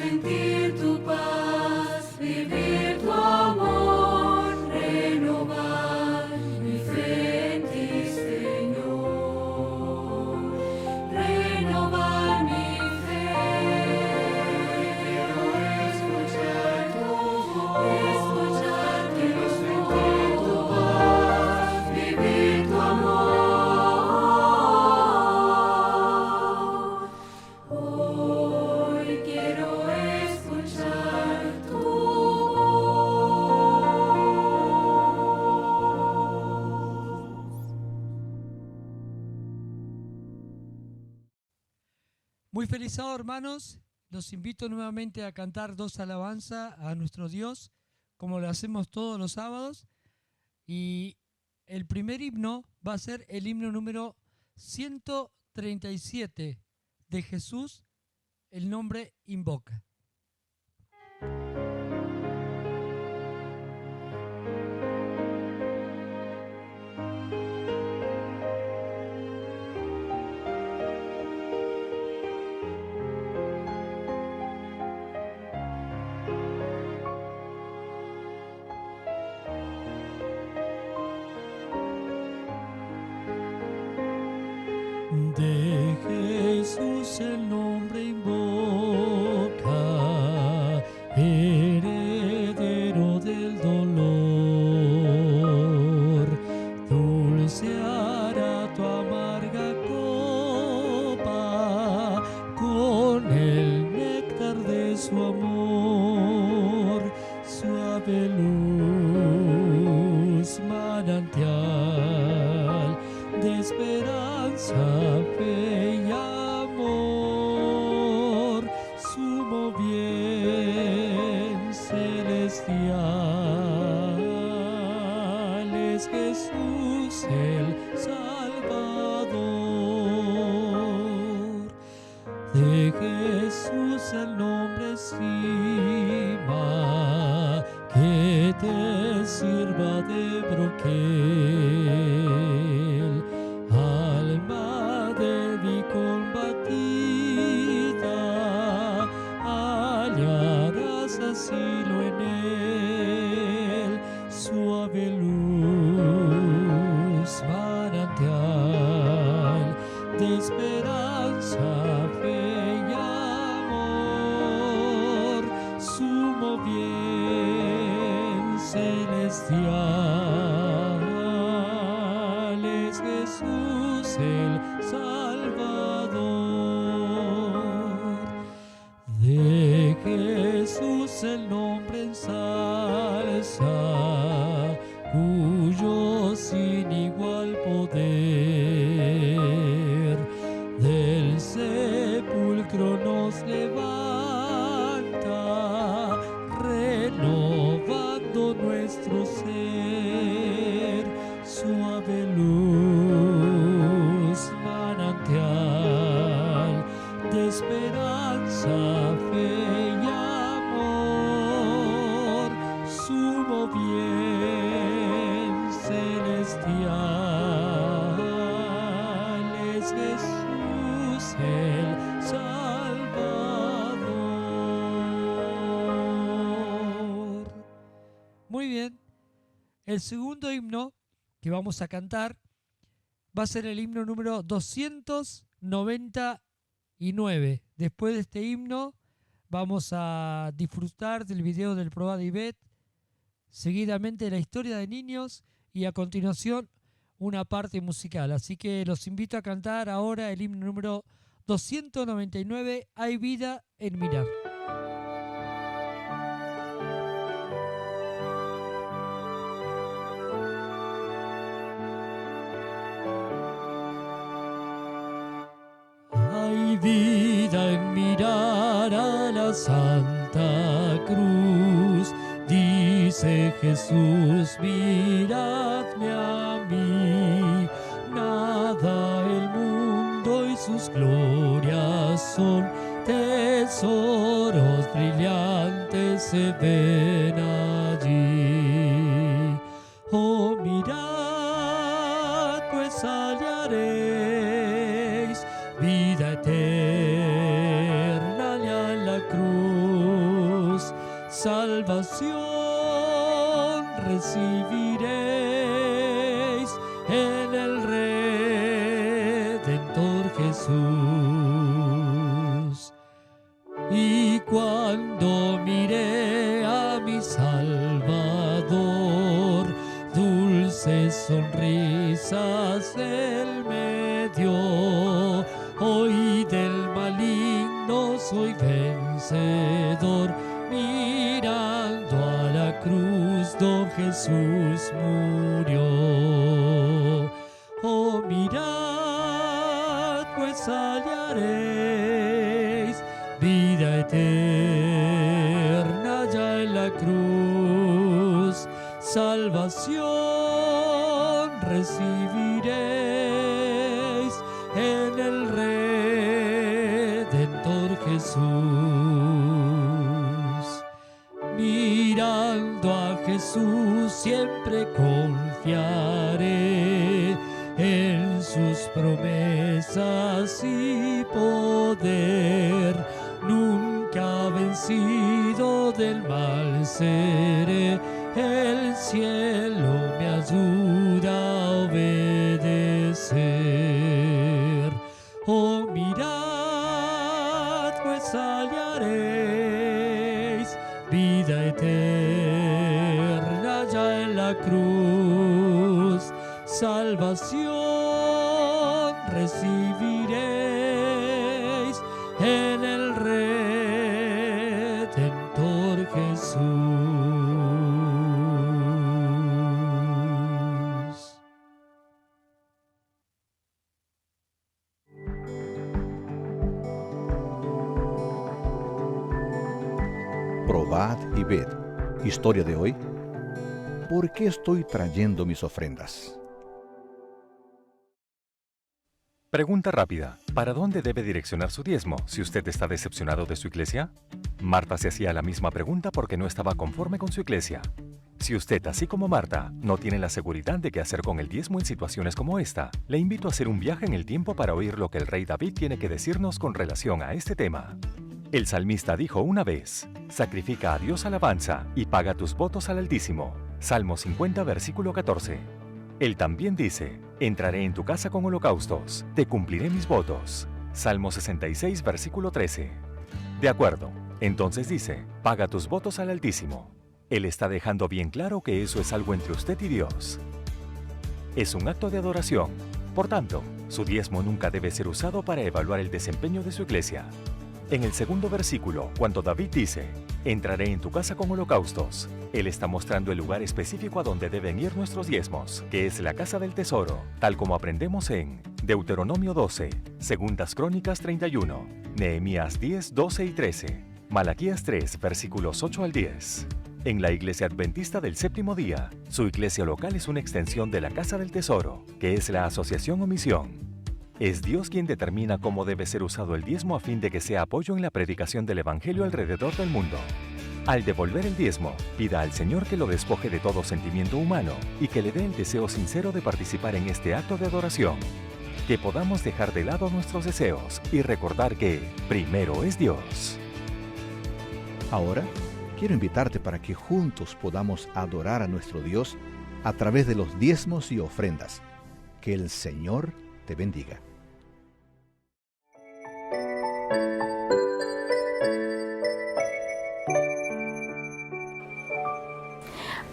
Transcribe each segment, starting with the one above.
sentir tu paz, vivir tu amor, renovar mi fe en ti, Señor. Renovar mi fe, quiero escuchar tu voz, quiero sentir tu paz, vivir tu amor. Hoy quiero escuchar tu Muy feliz sábado, hermanos. Los invito nuevamente a cantar 2 alabanzas a nuestro Dios, como lo hacemos todos los sábados. Y el primer himno va a ser el himno número 137 de Jesús, el nombre invoca. De Jesús el nombre invoca, heredero del dolor. Dulce hará tu amarga copa con el néctar de su amor. Suave luz, manantial de esperanza, fe y amor, sumo bien celestial es Jesús el Salvador. De Jesús el nombre encima, que te sirva de broquel. Alma débil combatida, hallarás asilo en él. Suave luz, manantial de esperanza, fe y amor, sumo bien celestial es Jesús el Salvador. De Jesús el nombre ensalza, cuyo sin igual poder del sepulcro nos levanta, renovando nuestro ser. Suave luz, manantial de esperanza, fe y amor, sumo bien celestial es Jesús el Salvador. Muy bien. El segundo himno que vamos a cantar va a ser el himno número 299. Después de este himno vamos a disfrutar del video del Proa de Ivette, seguidamente la historia de niños y a continuación una parte musical. Así que los invito a cantar ahora el himno número 299, Hay vida en mirar. Hay vida en mirar a la Santa Cruz, dice Jesús, miradme a mí. Nada el mundo y sus glorias son, tesoros brillantes se ven allí. Oh, mirad, pues hallaréis vida eterna allá en la cruz. salvación recibiréis en el Redentor Jesús. Y cuando miré a mi Salvador, dulces sonrisas Él me dio. Hoy del maligno soy vencedor, mirando a la cruz don Jesús murió. Oh, mirad, pues hallaréis vida eterna ya en la cruz. Salvación recibiréis en el Redentor Jesús. Mirando a Jesús siempre confiaré en sus promesas y poder. Nunca vencido del mal seré, el cielo me ayuda a obedecer. Oh, mirad, pues hallaréis vida eterna ya en la cruz. Salvación recibiréis en el Redentor Jesús. Probad y ved. Historia de hoy. ¿Por qué estoy trayendo mis ofrendas? Pregunta rápida. ¿Para dónde debe direccionar su diezmo si usted está decepcionado de su iglesia? Marta se hacía la misma pregunta porque no estaba conforme con su iglesia. Si usted, así como Marta, no tiene la seguridad de qué hacer con el diezmo en situaciones como esta, le invito a hacer un viaje en el tiempo para oír lo que el rey David tiene que decirnos con relación a este tema. El salmista dijo una vez: sacrifica a Dios alabanza y paga tus votos al Altísimo. Salmo 50, versículo 14. Él también dice: entraré en tu casa con holocaustos, te cumpliré mis votos. Salmo 66, versículo 13. De acuerdo, entonces dice: paga tus votos al Altísimo. Él está dejando bien claro que eso es algo entre usted y Dios. Es un acto de adoración. Por tanto, su diezmo nunca debe ser usado para evaluar el desempeño de su iglesia. En el segundo versículo, cuando David dice: entraré en tu casa con holocaustos, él está mostrando el lugar específico a donde deben ir nuestros diezmos, que es la casa del tesoro, tal como aprendemos en Deuteronomio 12, Segundas Crónicas 31, Nehemías 10, 12 y 13, Malaquías 3, versículos 8 al 10. En la Iglesia Adventista del Séptimo Día, su iglesia local es una extensión de la Casa del Tesoro, que es la asociación o misión. Es Dios quien determina cómo debe ser usado el diezmo a fin de que sea apoyo en la predicación del Evangelio alrededor del mundo. Al devolver el diezmo, pida al Señor que lo despoje de todo sentimiento humano y que le dé el deseo sincero de participar en este acto de adoración. Que podamos dejar de lado nuestros deseos y recordar que primero es Dios. Ahora, quiero invitarte para que juntos podamos adorar a nuestro Dios a través de los diezmos y ofrendas. Que el Señor te bendiga.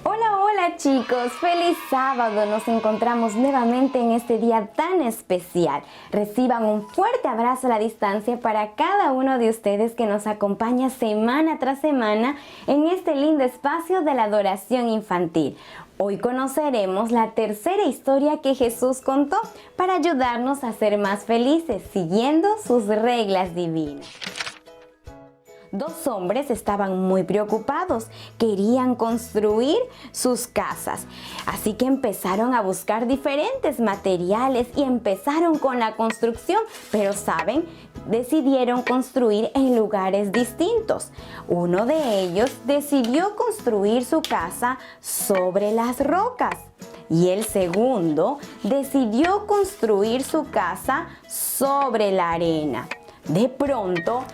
Hola chicos, feliz sábado. Nos encontramos nuevamente en este día tan especial. Reciban un fuerte abrazo a la distancia para cada uno de ustedes que nos acompaña semana tras semana en este lindo espacio de la adoración infantil. Hoy conoceremos la tercera historia que Jesús contó para ayudarnos a ser más felices siguiendo sus reglas divinas. Dos hombres estaban muy preocupados, querían construir sus casas, así que empezaron a buscar diferentes materiales y empezaron con la construcción, pero ¿saben? Decidieron construir en lugares distintos. Uno de ellos decidió construir su casa sobre las rocas y el segundo decidió construir su casa sobre la arena. De pronto,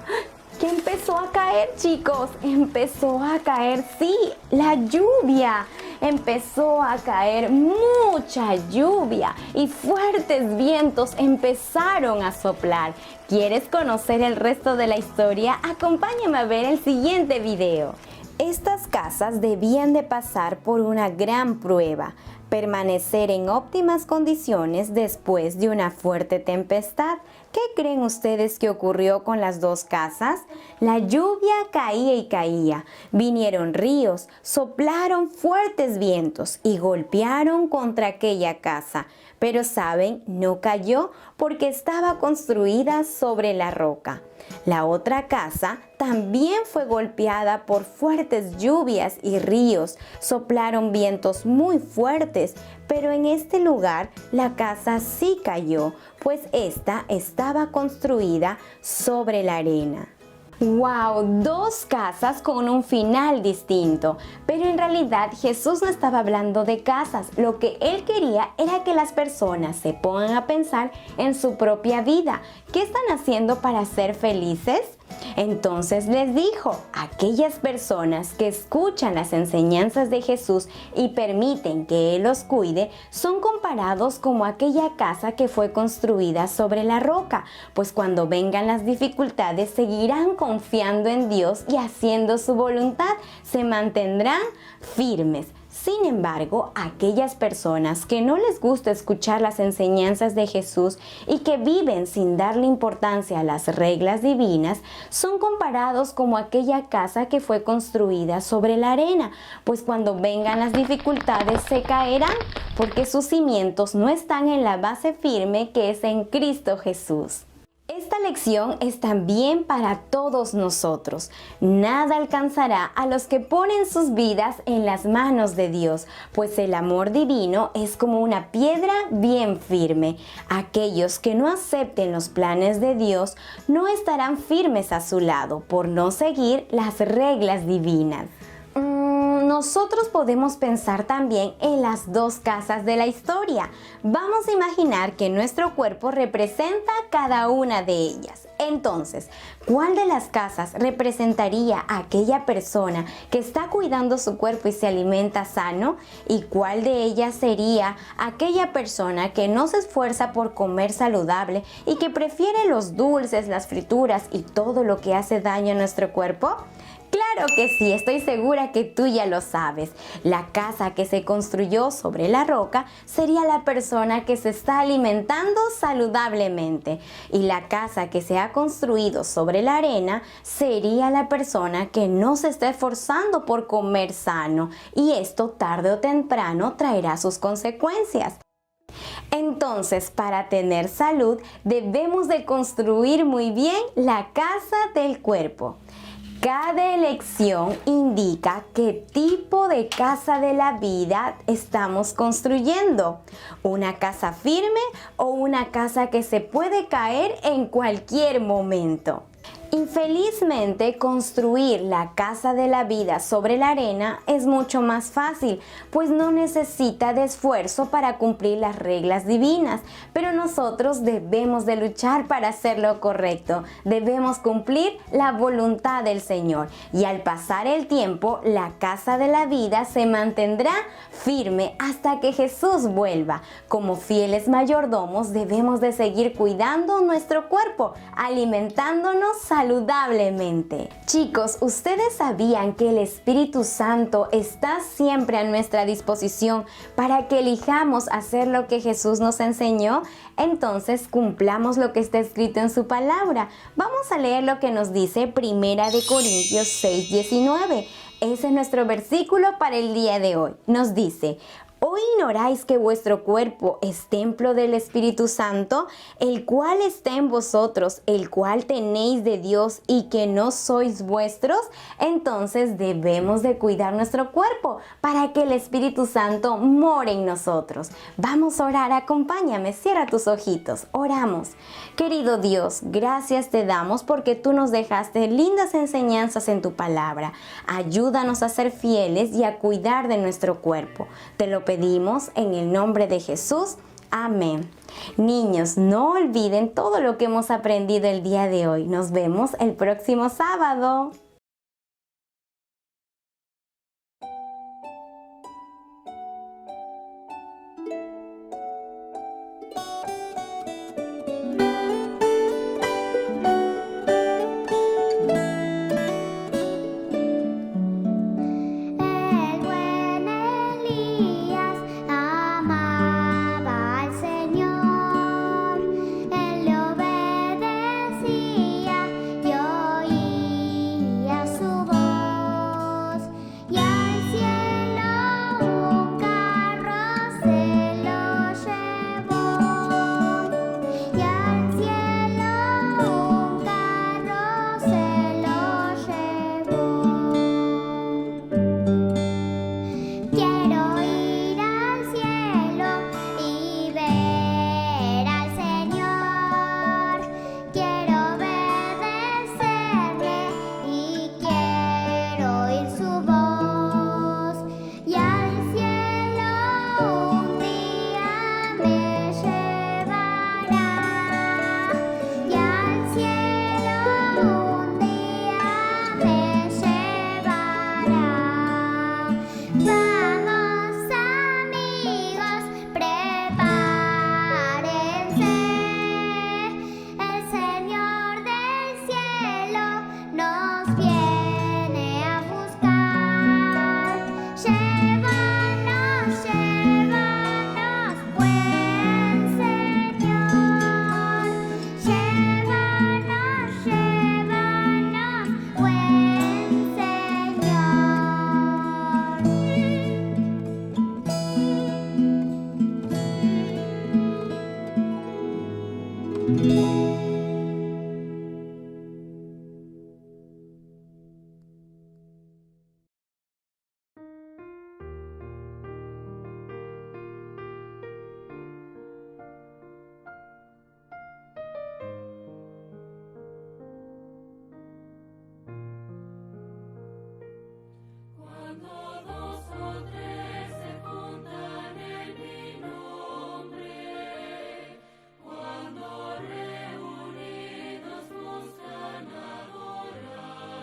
¿Qué empezó a caer, chicos? Empezó a caer, sí, la lluvia. Empezó a caer mucha lluvia y fuertes vientos empezaron a soplar. ¿Quieres conocer el resto de la historia? Acompáñame a ver el siguiente video. Estas casas debían de pasar por una gran prueba, permanecer en óptimas condiciones después de una fuerte tempestad. ¿Qué creen ustedes que ocurrió con las dos casas? La lluvia caía y caía, vinieron ríos, soplaron fuertes vientos y golpearon contra aquella casa. Pero ¿saben? No cayó porque estaba construida sobre la roca. La otra casa también fue golpeada por fuertes lluvias y ríos, soplaron vientos muy fuertes, pero en este lugar la casa sí cayó, pues esta estaba construida sobre la arena. ¡Wow! Dos casas con un final distinto. Pero en realidad Jesús no estaba hablando de casas. Lo que Él quería era que las personas se pongan a pensar en su propia vida. ¿Qué están haciendo para ser felices? Entonces les dijo, aquellas personas que escuchan las enseñanzas de Jesús y permiten que Él los cuide, son comparados como aquella casa que fue construida sobre la roca, pues cuando vengan las dificultades seguirán confiando en Dios y haciendo su voluntad, se mantendrán firmes. Sin embargo, aquellas personas que no les gusta escuchar las enseñanzas de Jesús y que viven sin darle importancia a las reglas divinas, son comparados como aquella casa que fue construida sobre la arena, pues cuando vengan las dificultades se caerán, porque sus cimientos no están en la base firme que es en Cristo Jesús. Esta lección es también para todos nosotros. Nada alcanzará a los que ponen sus vidas en las manos de Dios, pues el amor divino es como una piedra bien firme. Aquellos que no acepten los planes de Dios no estarán firmes a su lado por no seguir las reglas divinas. Nosotros podemos pensar también en las dos casas de la historia. Vamos a imaginar que nuestro cuerpo representa cada una de ellas. Entonces, ¿cuál de las casas representaría a aquella persona que está cuidando su cuerpo y se alimenta sano? ¿Y cuál de ellas sería aquella persona que no se esfuerza por comer saludable y que prefiere los dulces, las frituras y todo lo que hace daño a nuestro cuerpo? Claro que sí, estoy segura que tú ya lo sabes. La casa que se construyó sobre la roca sería la persona que se está alimentando saludablemente. Y la casa que se ha construido sobre la arena sería la persona que no se está esforzando por comer sano. Y esto tarde o temprano traerá sus consecuencias. Entonces, para tener salud, debemos de construir muy bien la casa del cuerpo. Cada elección indica qué tipo de casa de la vida estamos construyendo. ¿Una casa firme o una casa que se puede caer en cualquier momento? Infelizmente, construir la casa de la vida sobre la arena es mucho más fácil, pues no necesita de esfuerzo para cumplir las reglas divinas, pero nosotros debemos de luchar para hacer lo correcto, debemos cumplir la voluntad del Señor, y al pasar el tiempo, la casa de la vida se mantendrá firme hasta que Jesús vuelva. Como fieles mayordomos debemos de seguir cuidando nuestro cuerpo, alimentándonos saludablemente. Chicos, ¿ustedes sabían que el Espíritu Santo está siempre a nuestra disposición para que elijamos hacer lo que Jesús nos enseñó? Entonces cumplamos lo que está escrito en su palabra. Vamos a leer lo que nos dice 1 Corintios 6:19. Ese es nuestro versículo para el día de hoy. Nos dice: ¿O ignoráis que vuestro cuerpo es templo del Espíritu Santo, el cual está en vosotros, el cual tenéis de Dios y que no sois vuestros? Entonces debemos de cuidar nuestro cuerpo para que el Espíritu Santo more en nosotros. Vamos a orar, acompáñame, cierra tus ojitos, oramos. Querido Dios, gracias te damos porque tú nos dejaste lindas enseñanzas en tu palabra. Ayúdanos a ser fieles y a cuidar de nuestro cuerpo. Te lo pedimos en el nombre de Jesús. Amén. Niños, no olviden todo lo que hemos aprendido el día de hoy. Nos vemos el próximo sábado. El buen Elías amaba al Señor, él le obedecía y oía su voz, y al cielo un carro se lo llevó, y al cielo un carro se lo llevó. Quiero ir al cielo y ver al Señor. Quiero obedecerle y quiero oír su voz. Y al cielo un día me llevará. Y al cielo un día me llevará. Vamos amigos, prepárense, el Señor del cielo nos viene a buscar. Llévanos, llévanos, buen Señor. Llévanos, llévanos, buen Señor. Cuando dos o tres se juntan en mi nombre, cuando reunidos buscan adorarme,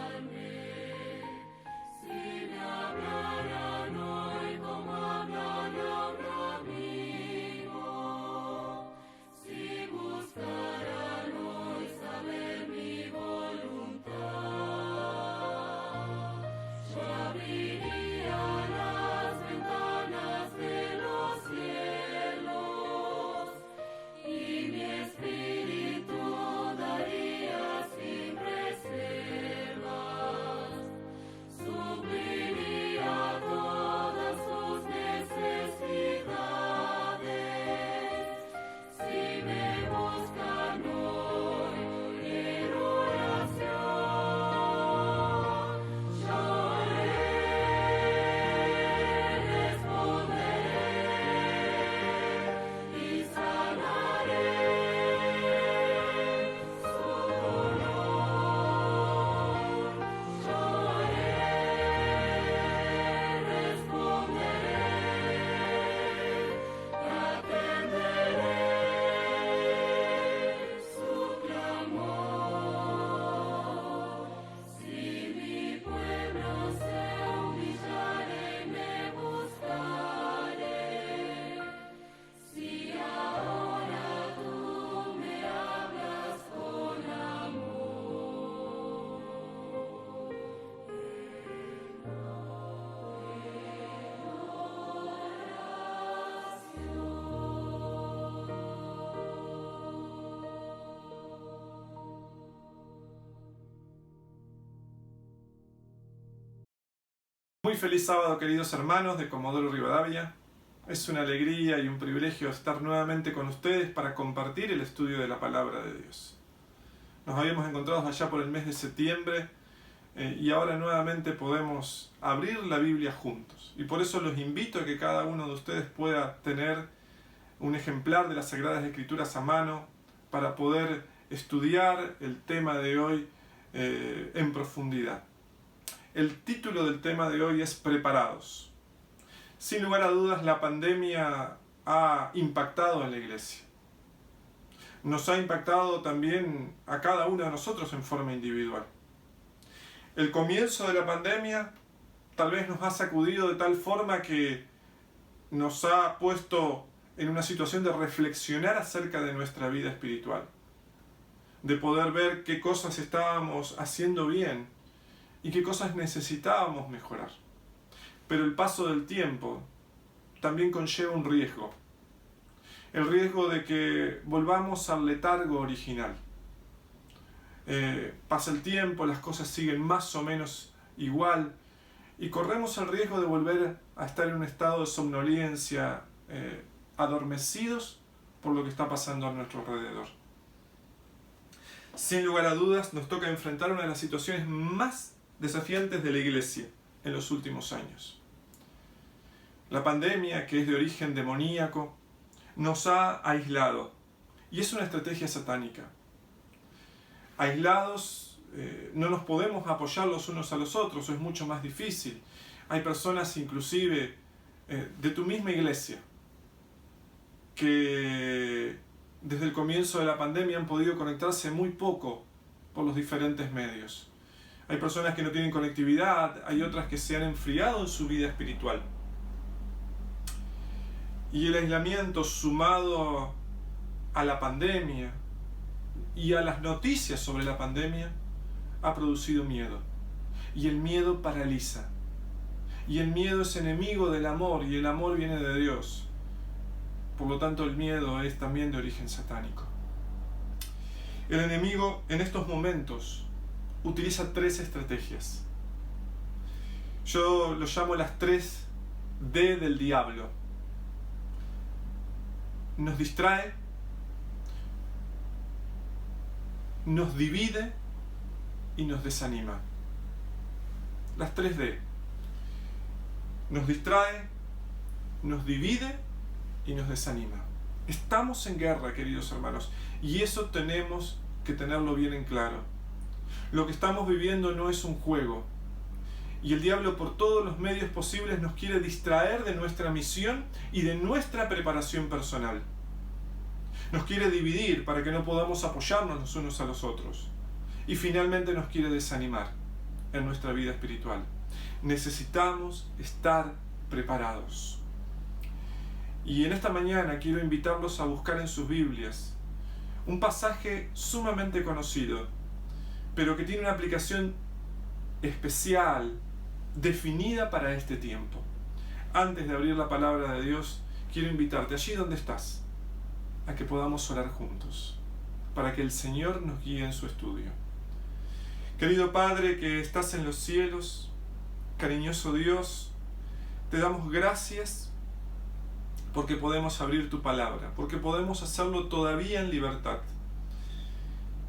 si me hablaran hoy como hablan a un amigo, si buscaran hoy saber mi voluntad, yo abriría las ventanas de los cielos y mi espíritu daría sin reservas, supliría todas sus necesidades. Si me buscan hoy en oración, yo responderé y sanaré su dolor. Yo responderé y atenderé su clamor. Si mi pueblo se humillare y me buscare, si ahora tú me hablas con amor. Muy feliz sábado, queridos hermanos de Comodoro Rivadavia. Es una alegría y un privilegio estar nuevamente con ustedes para compartir el estudio de la Palabra de Dios. Nos habíamos encontrado allá por el mes de septiembre y ahora nuevamente podemos abrir la Biblia juntos. Y por eso los invito a que cada uno de ustedes pueda tener un ejemplar de las Sagradas Escrituras a mano para poder estudiar el tema de hoy en profundidad. El título del tema de hoy es Preparados. Sin lugar a dudas, la pandemia ha impactado en la iglesia. Nos ha impactado también a cada uno de nosotros en forma individual. El comienzo de la pandemia tal vez nos ha sacudido de tal forma que nos ha puesto en una situación de reflexionar acerca de nuestra vida espiritual, de poder ver qué cosas estábamos haciendo bien y qué cosas necesitábamos mejorar. Pero el paso del tiempo también conlleva un riesgo, el riesgo de que volvamos al letargo original. Pasa el tiempo, las cosas siguen más o menos igual y corremos el riesgo de volver a estar en un estado de somnolencia, adormecidos por lo que está pasando a nuestro alrededor. Sin lugar a dudas, nos toca enfrentar una de las situaciones más desafiantes de la iglesia en los últimos años. La pandemia, que es de origen demoníaco, nos ha aislado y es una estrategia satánica. Aislados no nos podemos apoyar los unos a los otros, es mucho más difícil. Hay personas inclusive de tu misma iglesia que desde el comienzo de la pandemia han podido conectarse muy poco por los diferentes medios. Hay personas que no tienen conectividad, hay otras que se han enfriado en su vida espiritual. Y el aislamiento sumado a la pandemia y a las noticias sobre la pandemia ha producido miedo. Y el miedo paraliza. Y el miedo es enemigo del amor y el amor viene de Dios. Por lo tanto, el miedo es también de origen satánico. El enemigo en estos momentos utiliza 3 estrategias. Yo lo llamo las 3 D del diablo. Nos distrae, nos divide y nos desanima. Las 3 D. Nos distrae, nos divide y nos desanima. Estamos en guerra, queridos hermanos, y eso tenemos que tenerlo bien en claro. Lo que estamos viviendo no es un juego, y el diablo por todos los medios posibles nos quiere distraer de nuestra misión y de nuestra preparación personal. Nos quiere dividir para que no podamos apoyarnos los unos a los otros, y finalmente nos quiere desanimar en nuestra vida espiritual. Necesitamos estar preparados. Y en esta mañana quiero invitarlos a buscar en sus Biblias un pasaje sumamente conocido, pero que tiene una aplicación especial, definida para este tiempo. Antes de abrir la palabra de Dios, quiero invitarte allí donde estás, a que podamos orar juntos, para que el Señor nos guíe en su estudio. Querido Padre que estás en los cielos, cariñoso Dios, te damos gracias porque podemos abrir tu palabra, porque podemos hacerlo todavía en libertad.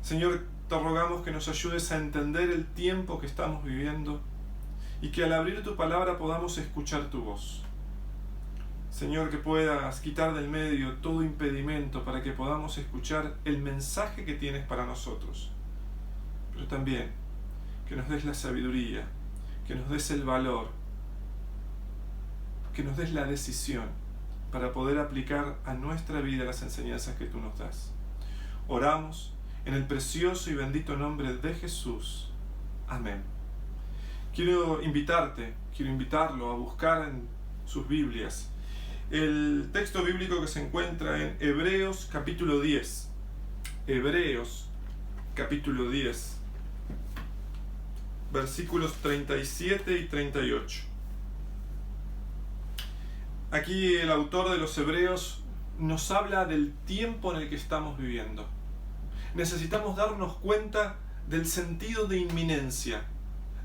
Señor, te rogamos que nos ayudes a entender el tiempo que estamos viviendo y que al abrir tu palabra podamos escuchar tu voz. Señor, que puedas quitar del medio todo impedimento para que podamos escuchar el mensaje que tienes para nosotros. Pero también que nos des la sabiduría, que nos des el valor, que nos des la decisión para poder aplicar a nuestra vida las enseñanzas que tú nos das. Oramos en el precioso y bendito nombre de Jesús. Amén. Quiero invitarlo a buscar en sus Biblias el texto bíblico que se encuentra en Hebreos capítulo 10. Hebreos capítulo 10, versículos 37 y 38. Aquí el autor de los Hebreos nos habla del tiempo en el que estamos viviendo. Necesitamos darnos cuenta del sentido de inminencia,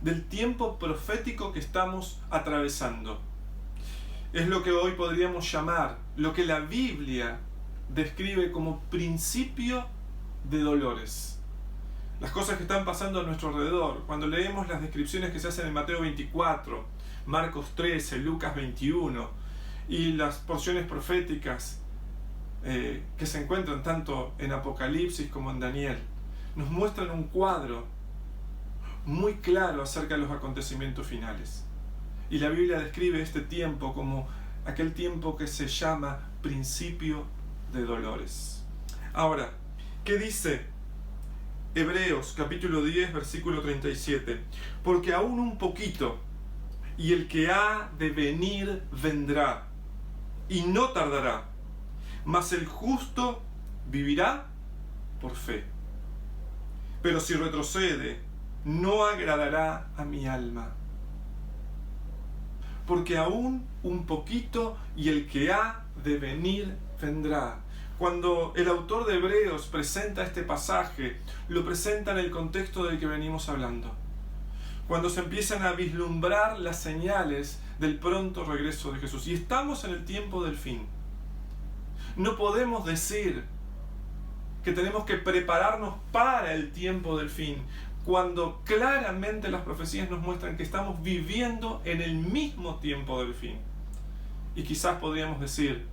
del tiempo profético que estamos atravesando. Es lo que hoy podríamos llamar, lo que la Biblia describe como principio de dolores. Las cosas que están pasando a nuestro alrededor. Cuando leemos las descripciones que se hacen en Mateo 24, Marcos 13, Lucas 21 y las porciones proféticas que se encuentran tanto en Apocalipsis como en Daniel, nos muestran un cuadro muy claro acerca de los acontecimientos finales. Y la Biblia describe este tiempo como aquel tiempo que se llama principio de dolores. Ahora, ¿qué dice Hebreos capítulo 10, versículo 37? Porque aún un poquito, y el que ha de venir vendrá, y no tardará, mas el justo vivirá por fe. Pero si retrocede, no agradará a mi alma. Porque aún un poquito, y el que ha de venir vendrá. Cuando el autor de Hebreos presenta este pasaje, lo presenta en el contexto del que venimos hablando. Cuando se empiezan a vislumbrar las señales del pronto regreso de Jesús. Y estamos en el tiempo del fin. No podemos decir que tenemos que prepararnos para el tiempo del fin, cuando claramente las profecías nos muestran que estamos viviendo en el mismo tiempo del fin. Y quizás podríamos decir,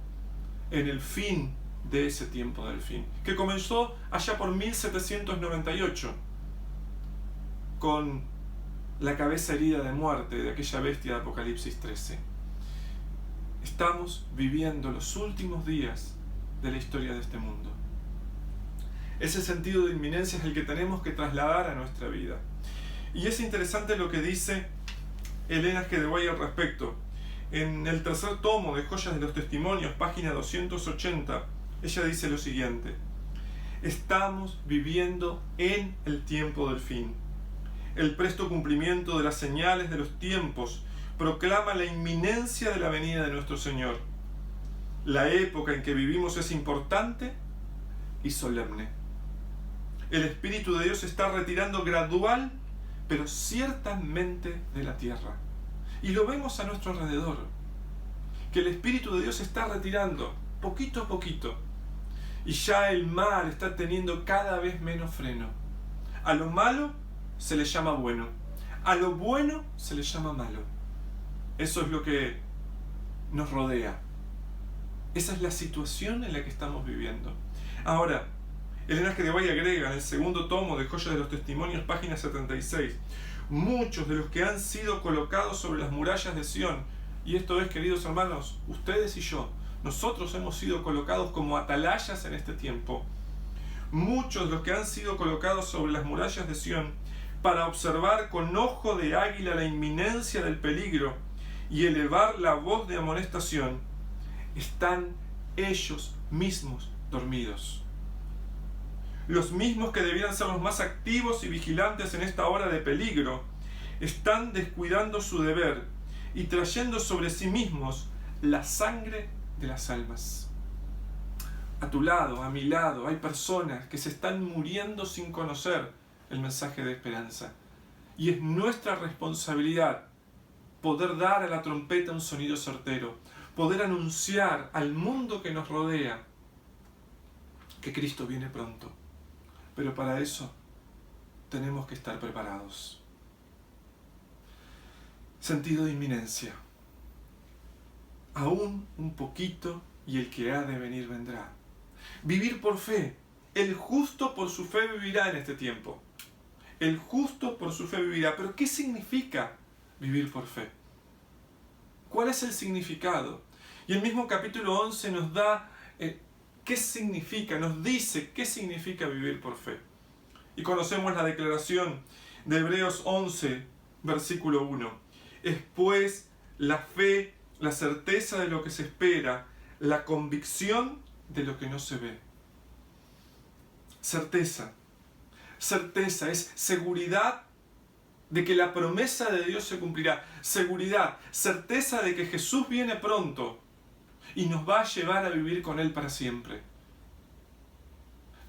en el fin de ese tiempo del fin, que comenzó allá por 1798, con la cabeza herida de muerte de aquella bestia de Apocalipsis 13. Estamos viviendo los últimos días de la historia de este mundo. Ese sentido de inminencia es el que tenemos que trasladar a nuestra vida. Y es interesante lo que dice Elena Gedeway al respecto. En el tercer tomo de Joyas de los Testimonios, página 280, ella dice lo siguiente: estamos viviendo en el tiempo del fin. El presto cumplimiento de las señales de los tiempos proclama la inminencia de la venida de nuestro Señor. La época en que vivimos es importante y solemne. El Espíritu de Dios se está retirando gradual, pero ciertamente de la tierra. Y lo vemos a nuestro alrededor, que el Espíritu de Dios se está retirando poquito a poquito. Y ya el mal está teniendo cada vez menos freno. A lo malo se le llama bueno. A lo bueno se le llama malo. Eso es lo que nos rodea. Esa es la situación en la que estamos viviendo. Ahora, Elena Gedeway agrega en el segundo tomo de Joyas de los Testimonios, página 76, muchos de los que han sido colocados sobre las murallas de Sión, y esto es, queridos hermanos, ustedes y yo, nosotros hemos sido colocados como atalayas en este tiempo. Muchos de los que han sido colocados sobre las murallas de Sión para observar con ojo de águila la inminencia del peligro y elevar la voz de amonestación, están ellos mismos dormidos. Los mismos que debieran ser los más activos y vigilantes en esta hora de peligro, están descuidando su deber y trayendo sobre sí mismos la sangre de las almas. A tu lado, a mi lado, hay personas que se están muriendo sin conocer el mensaje de esperanza. Y es nuestra responsabilidad poder dar a la trompeta un sonido certero, poder anunciar al mundo que nos rodea que Cristo viene pronto. Pero para eso tenemos que estar preparados. Sentido de inminencia. Aún un poquito y el que ha de venir vendrá. Vivir por fe. El justo por su fe vivirá en este tiempo. El justo por su fe vivirá. Pero ¿qué significa vivir por fe? ¿Cuál es el significado? Y el mismo capítulo 11 nos da qué significa, nos dice qué significa vivir por fe. Y conocemos la declaración de Hebreos 11, versículo 1. Es pues la fe, la certeza de lo que se espera, la convicción de lo que no se ve. Certeza. Certeza es seguridad de que la promesa de Dios se cumplirá. Seguridad, certeza de que Jesús viene pronto y nos va a llevar a vivir con Él para siempre.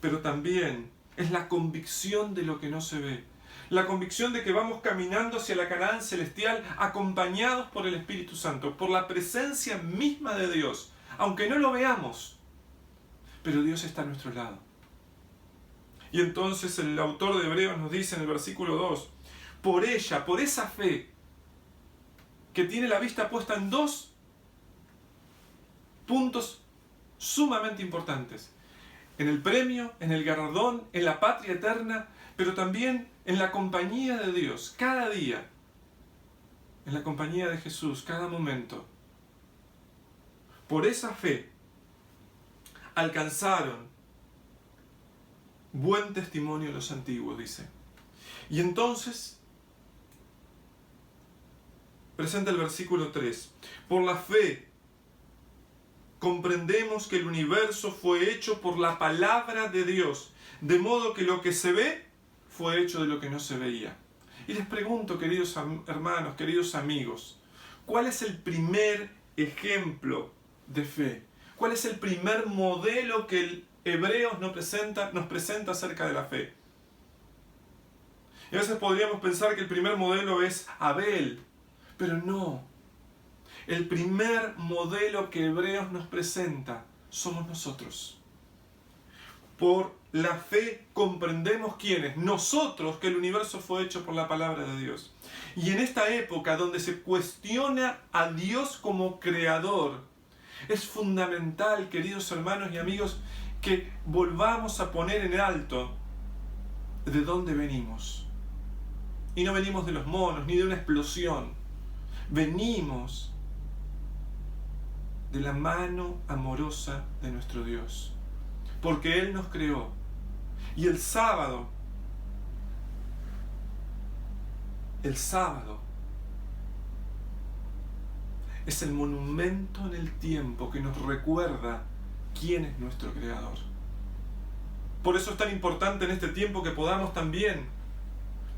Pero también es la convicción de lo que no se ve. La convicción de que vamos caminando hacia la Canaán celestial acompañados por el Espíritu Santo, por la presencia misma de Dios, aunque no lo veamos. Pero Dios está a nuestro lado. Y entonces el autor de Hebreos nos dice en el versículo 2, por ella, por esa fe que tiene la vista puesta en dos puntos sumamente importantes. En el premio, en el galardón, en la patria eterna, pero también en la compañía de Dios, cada día. En la compañía de Jesús, cada momento. Por esa fe alcanzaron buen testimonio los antiguos, dice. Y entonces presenta el versículo 3. Por la fe comprendemos que el universo fue hecho por la palabra de Dios, de modo que lo que se ve fue hecho de lo que no se veía. Y les pregunto, queridos hermanos, queridos amigos, ¿cuál es el primer ejemplo de fe? ¿Cuál es el primer modelo que el Hebreos nos presenta acerca de la fe? Y a veces podríamos pensar que el primer modelo es Abel, pero no. El primer modelo que Hebreos nos presenta somos nosotros. Por la fe comprendemos quiénes, nosotros, que el universo fue hecho por la palabra de Dios. Y en esta época donde se cuestiona a Dios como creador, es fundamental, queridos hermanos y amigos, que volvamos a poner en alto de dónde venimos. Y no venimos de los monos, ni de una explosión. Venimos de la mano amorosa de nuestro Dios. Porque Él nos creó. Y el sábado es el monumento en el tiempo que nos recuerda quién es nuestro Creador. Por eso es tan importante en este tiempo que podamos también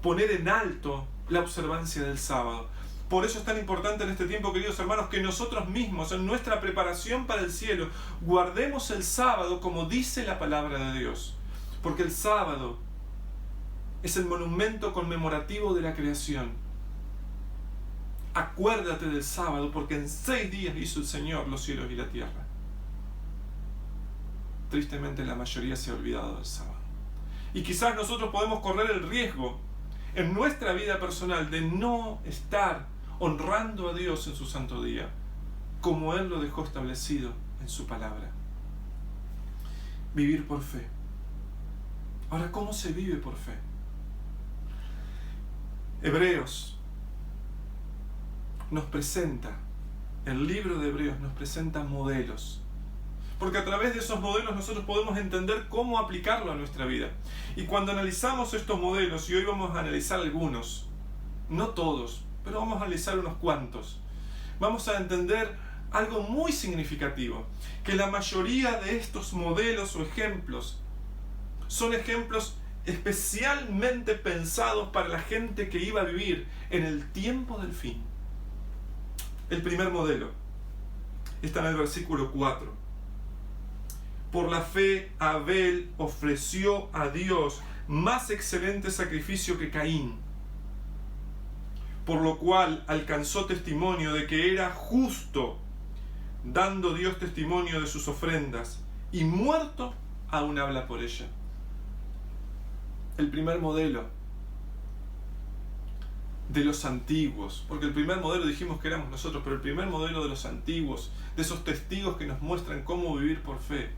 poner en alto la observancia del sábado. Por eso es tan importante en este tiempo, queridos hermanos, que nosotros mismos, en nuestra preparación para el cielo, guardemos el sábado como dice la palabra de Dios. Porque el sábado es el monumento conmemorativo de la creación. Acuérdate del sábado, porque en 6 días hizo el Señor los cielos y la tierra. Tristemente la mayoría se ha olvidado del sábado. Y quizás nosotros podemos correr el riesgo en nuestra vida personal de no estar honrando a Dios en su santo día, como Él lo dejó establecido en su palabra. Vivir por fe. Ahora, ¿cómo se vive por fe? Hebreos nos presenta, el libro de Hebreos nos presenta modelos. Porque a través de esos modelos nosotros podemos entender cómo aplicarlo a nuestra vida. Y cuando analizamos estos modelos, y hoy vamos a analizar algunos, no todos, pero vamos a analizar unos cuantos, vamos a entender algo muy significativo, que la mayoría de estos modelos o ejemplos son ejemplos especialmente pensados para la gente que iba a vivir en el tiempo del fin. El primer modelo está en el versículo 4. Por la fe, Abel ofreció a Dios más excelente sacrificio que Caín, por lo cual alcanzó testimonio de que era justo, dando Dios testimonio de sus ofrendas, y muerto aún habla por ella. El primer modelo de los antiguos, porque el primer modelo dijimos que éramos nosotros, pero el primer modelo de los antiguos, de esos testigos que nos muestran cómo vivir por fe,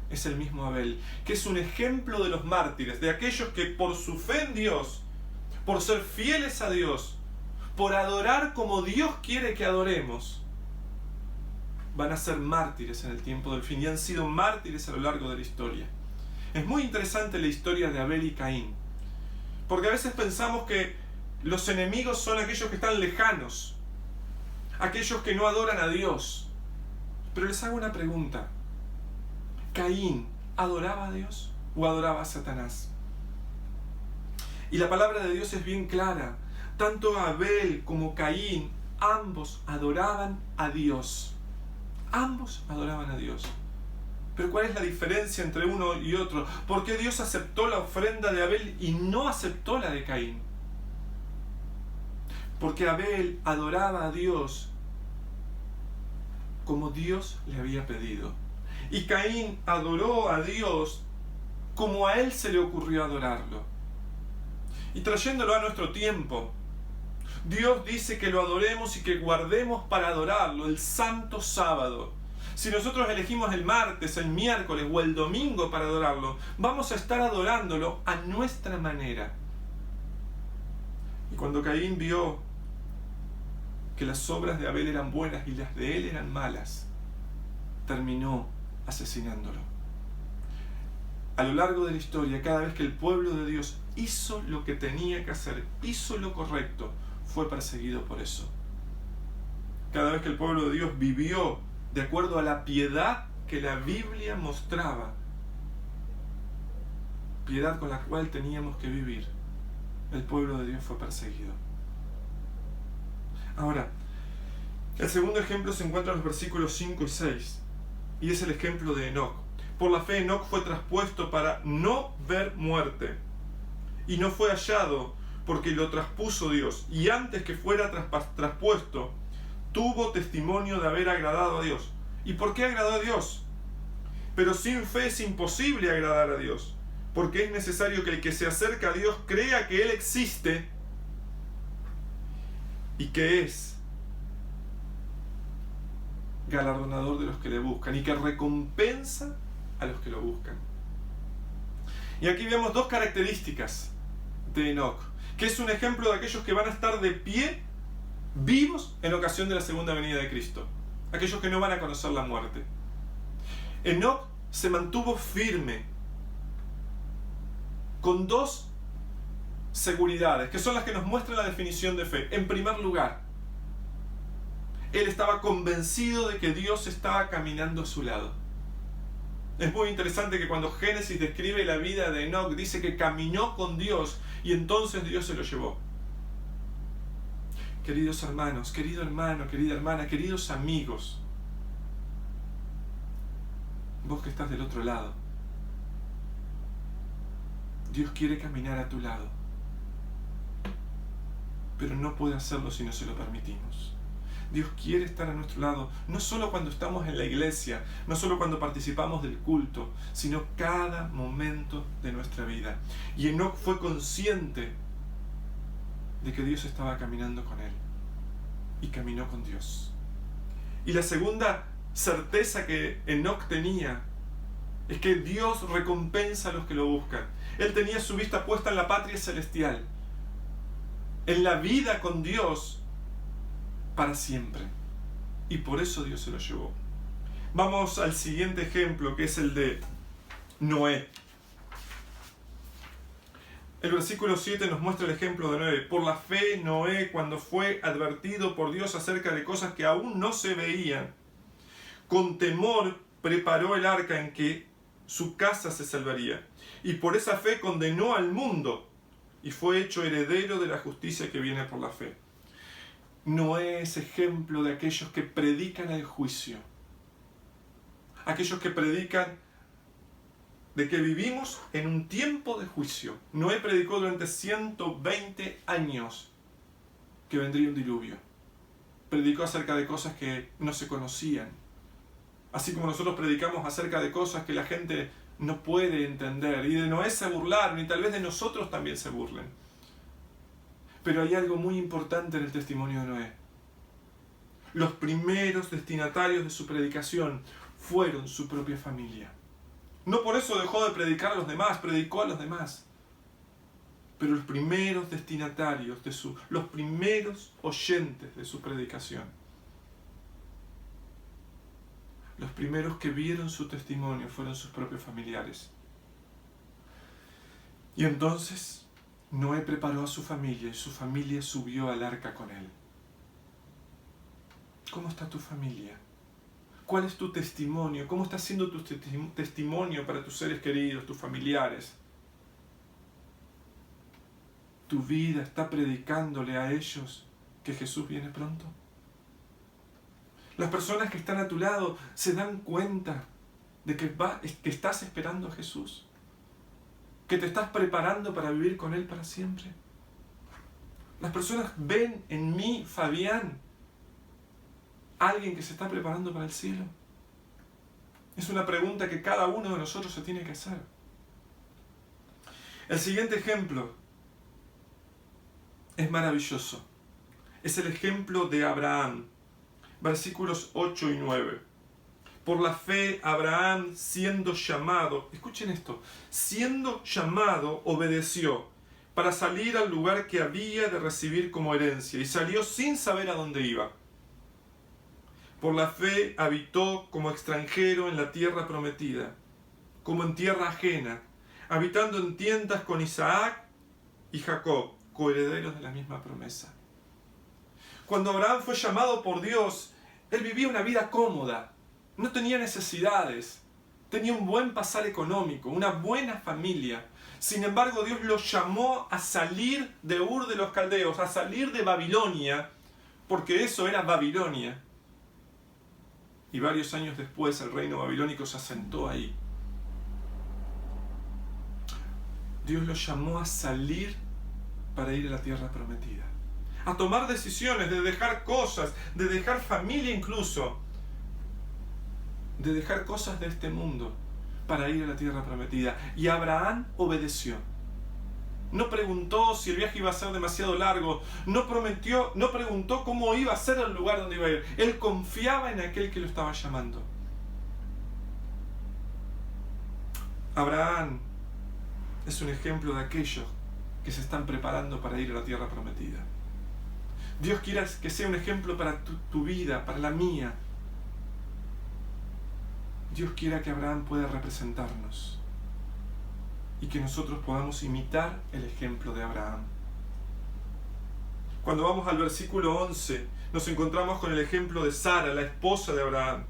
es el mismo Abel, que es un ejemplo de los mártires, de aquellos que por su fe en Dios, por ser fieles a Dios, por adorar como Dios quiere que adoremos, van a ser mártires en el tiempo del fin, y han sido mártires a lo largo de la historia. Es muy interesante la historia de Abel y Caín, porque a veces pensamos que los enemigos son aquellos que están lejanos, aquellos que no adoran a Dios. Pero les hago una pregunta. ¿Caín adoraba a Dios o adoraba a Satanás? Y la palabra de Dios es bien clara. Tanto Abel como Caín, ambos adoraban a Dios. Ambos adoraban a Dios. Pero ¿cuál es la diferencia entre uno y otro? ¿Por qué Dios aceptó la ofrenda de Abel y no aceptó la de Caín? Porque Abel adoraba a Dios como Dios le había pedido. Y Caín adoró a Dios como a él se le ocurrió adorarlo. Y trayéndolo a nuestro tiempo, Dios dice que lo adoremos y que guardemos para adorarlo el santo sábado. Si nosotros elegimos el martes, el miércoles o el domingo para adorarlo, vamos a estar adorándolo a nuestra manera. Y cuando Caín vio que las obras de Abel eran buenas y las de él eran malas, terminó asesinándolo. a lo largo de la historia, cada vez que el pueblo de Dios hizo lo que tenía que hacer, hizo lo correcto, fue perseguido por eso. Cada vez que el pueblo de Dios vivió de acuerdo a la piedad que la Biblia mostraba, piedad con la cual teníamos que vivir, el pueblo de Dios fue perseguido. Ahora, el segundo ejemplo se encuentra en los versículos 5 y 6, y es el ejemplo de Enoc. Por la fe Enoc fue traspuesto para no ver muerte, y no fue hallado porque lo traspuso Dios, y antes que fuera traspuesto, tuvo testimonio de haber agradado a Dios. ¿Y por qué agradó a Dios? Pero sin fe es imposible agradar a Dios, porque es necesario que el que se acerca a Dios crea que Él existe y que es galardonador de los que le buscan y que recompensa a los que lo buscan. Y aquí vemos dos características de Enoc, que es un ejemplo de aquellos que van a estar de pie, vivos en ocasión de la segunda venida de Cristo, aquellos que no van a conocer la muerte. Enoc se mantuvo firme con dos seguridades, que son las que nos muestran la definición de fe. En primer lugar, él estaba convencido de que Dios estaba caminando a su lado. Es muy interesante que cuando Génesis describe la vida de Enoc, dice que caminó con Dios y entonces Dios se lo llevó. Queridos hermanos, querido hermano, querida hermana, queridos amigos, vos que estás del otro lado, Dios quiere caminar a tu lado, pero no puede hacerlo si no se lo permitimos. Dios quiere estar a nuestro lado, no solo cuando estamos en la iglesia, no solo cuando participamos del culto, sino cada momento de nuestra vida. Y Enoc fue consciente de que Dios estaba caminando con él, y caminó con Dios. Y la segunda certeza que Enoc tenía es que Dios recompensa a los que lo buscan. Él tenía su vista puesta en la patria celestial, en la vida con Dios para siempre. Y por eso Dios se lo llevó. Vamos al siguiente ejemplo, que es el de Noé. El versículo 7 nos muestra el ejemplo de Noé. Por la fe, Noé, cuando fue advertido por Dios acerca de cosas que aún no se veían, con temor preparó el arca en que su casa se salvaría. Y por esa fe condenó al mundo y fue hecho heredero de la justicia que viene por la fe. Noé es ejemplo de aquellos que predican el juicio. Aquellos que predican de que vivimos en un tiempo de juicio. Noé predicó durante 120 años que vendría un diluvio. Predicó acerca de cosas que no se conocían. Así como nosotros predicamos acerca de cosas que la gente no puede entender. Y de Noé se burlaron y tal vez de nosotros también se burlen. Pero hay algo muy importante en el testimonio de Noé. Los primeros destinatarios de su predicación fueron su propia familia. No por eso dejó de predicar a los demás, predicó a los demás. Pero los primeros destinatarios los primeros oyentes de su predicación, los primeros que vieron su testimonio fueron sus propios familiares. Y entonces Noé preparó a su familia y su familia subió al arca con él. ¿Cómo está tu familia? ¿Cuál es tu testimonio? ¿Cómo está siendo tu testimonio para tus seres queridos, tus familiares? ¿Tu vida está predicándole a ellos que Jesús viene pronto? Las personas que están a tu lado se dan cuenta de que estás esperando a Jesús, que te estás preparando para vivir con Él para siempre. Las personas ven en mí, Fabián, alguien que se está preparando para el cielo. Es una pregunta que cada uno de nosotros se tiene que hacer. El siguiente ejemplo es maravilloso. Es el ejemplo de Abraham. Versículos 8 y 9. Por la fe, Abraham, siendo llamado, escuchen esto, siendo llamado, obedeció para salir al lugar que había de recibir como herencia, y salió sin saber a dónde iba. Por la fe habitó como extranjero en la tierra prometida, como en tierra ajena, habitando en tiendas con Isaac y Jacob, coherederos de la misma promesa. Cuando Abraham fue llamado por Dios, él vivía una vida cómoda, no tenía necesidades, tenía un buen pasar económico, una buena familia. Sin embargo, Dios lo llamó a salir de Ur de los Caldeos, a salir de Babilonia, porque eso era Babilonia. Y varios años después el reino babilónico se asentó ahí. Dios lo llamó a salir para ir a la tierra prometida, a tomar decisiones, de dejar cosas, de dejar familia incluso, de dejar cosas de este mundo para ir a la tierra prometida. Y Abraham obedeció. No preguntó si el viaje iba a ser demasiado largo, no preguntó cómo iba a ser el lugar donde iba a ir. Él confiaba en aquel que lo estaba llamando. Abraham es un ejemplo de aquellos que se están preparando para ir a la tierra prometida. Dios quiere que sea un ejemplo para tu vida, para la mía. Dios quiere que Abraham pueda representarnos y que nosotros podamos imitar el ejemplo de Abraham. Cuando vamos al versículo 11, nos encontramos con el ejemplo de Sara, la esposa de Abraham.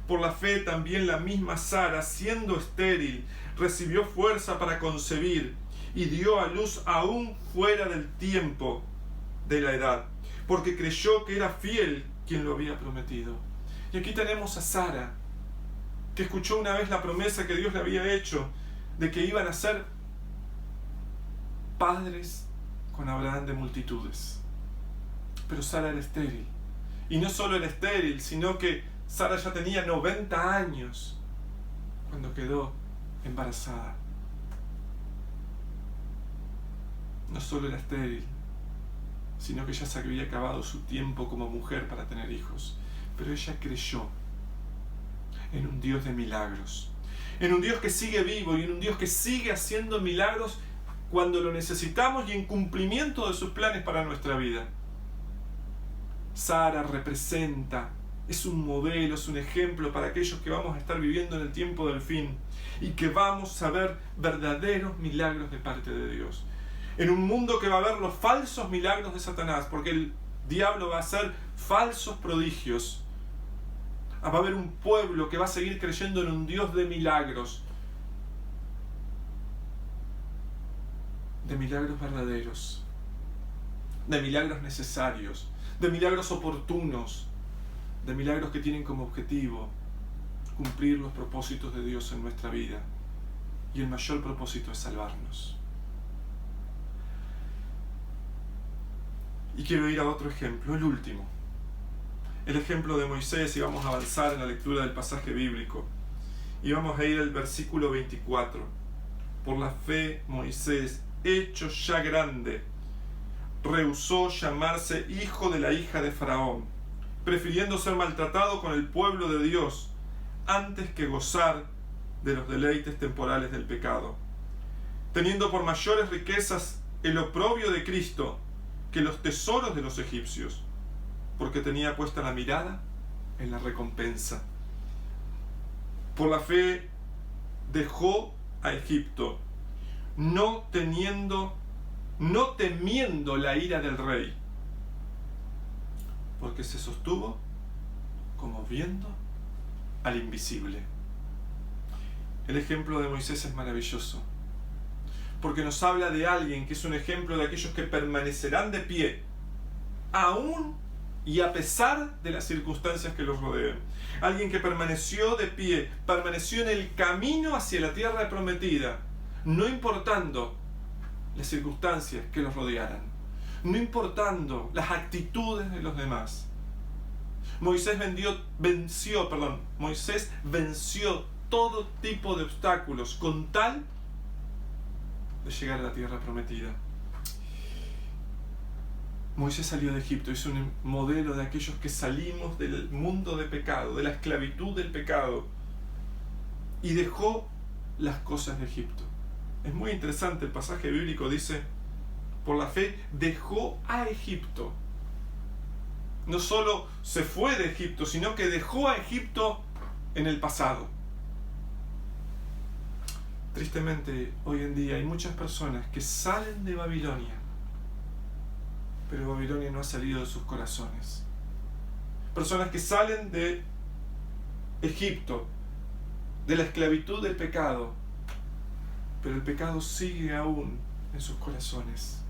Por la fe también la misma Sara, siendo estéril, recibió fuerza para concebir y dio a luz aún fuera del tiempo de la edad, porque creyó que era fiel quien lo había prometido. Y aquí tenemos a Sara, que escuchó una vez la promesa que Dios le había hecho de que iban a ser padres con Abraham de multitudes. Pero Sara era estéril. Y no solo era estéril, sino que Sara ya tenía 90 años cuando quedó embarazada. No solo era estéril, sino que ya se había acabado su tiempo como mujer para tener hijos. Pero ella creyó en un Dios de milagros, en un Dios que sigue vivo y en un Dios que sigue haciendo milagros cuando lo necesitamos y en cumplimiento de sus planes para nuestra vida. Sara representa, es un modelo, es un ejemplo para aquellos que vamos a estar viviendo en el tiempo del fin y que vamos a ver verdaderos milagros de parte de Dios. En un mundo que va a ver los falsos milagros de Satanás, porque el diablo va a hacer falsos prodigios. Va a haber un pueblo que va a seguir creyendo en un Dios de milagros verdaderos, de milagros necesarios, de milagros oportunos, de milagros que tienen como objetivo cumplir los propósitos de Dios en nuestra vida. Y el mayor propósito es salvarnos. Y quiero ir a otro ejemplo, el último. El ejemplo de Moisés, y vamos a avanzar en la lectura del pasaje bíblico. Y vamos a ir al versículo 24. Por la fe, Moisés, hecho ya grande, rehusó llamarse hijo de la hija de Faraón, prefiriendo ser maltratado con el pueblo de Dios, antes que gozar de los deleites temporales del pecado, teniendo por mayores riquezas el oprobio de Cristo que los tesoros de los egipcios, porque tenía puesta la mirada en la recompensa. Por la fe dejó a Egipto, no temiendo la ira del rey, porque se sostuvo como viendo al invisible. El ejemplo de Moisés es maravilloso, porque nos habla de alguien que es un ejemplo de aquellos que permanecerán de pie, aún y a pesar de las circunstancias que los rodean. Alguien que permaneció de pie, permaneció en el camino hacia la tierra prometida, no importando las circunstancias que los rodearan, no importando las actitudes de los demás. Moisés venció todo tipo de obstáculos con tal de llegar a la tierra prometida. Moisés salió de Egipto, es un modelo de aquellos que salimos del mundo de pecado, de la esclavitud del pecado, y dejó las cosas de Egipto. Es muy interesante, el pasaje bíblico dice, por la fe dejó a Egipto. No solo se fue de Egipto, sino que dejó a Egipto en el pasado. Tristemente, hoy en día hay muchas personas que salen de Babilonia, pero Babilonia no ha salido de sus corazones. Personas que salen de Egipto, de la esclavitud del pecado, pero el pecado sigue aún en sus corazones.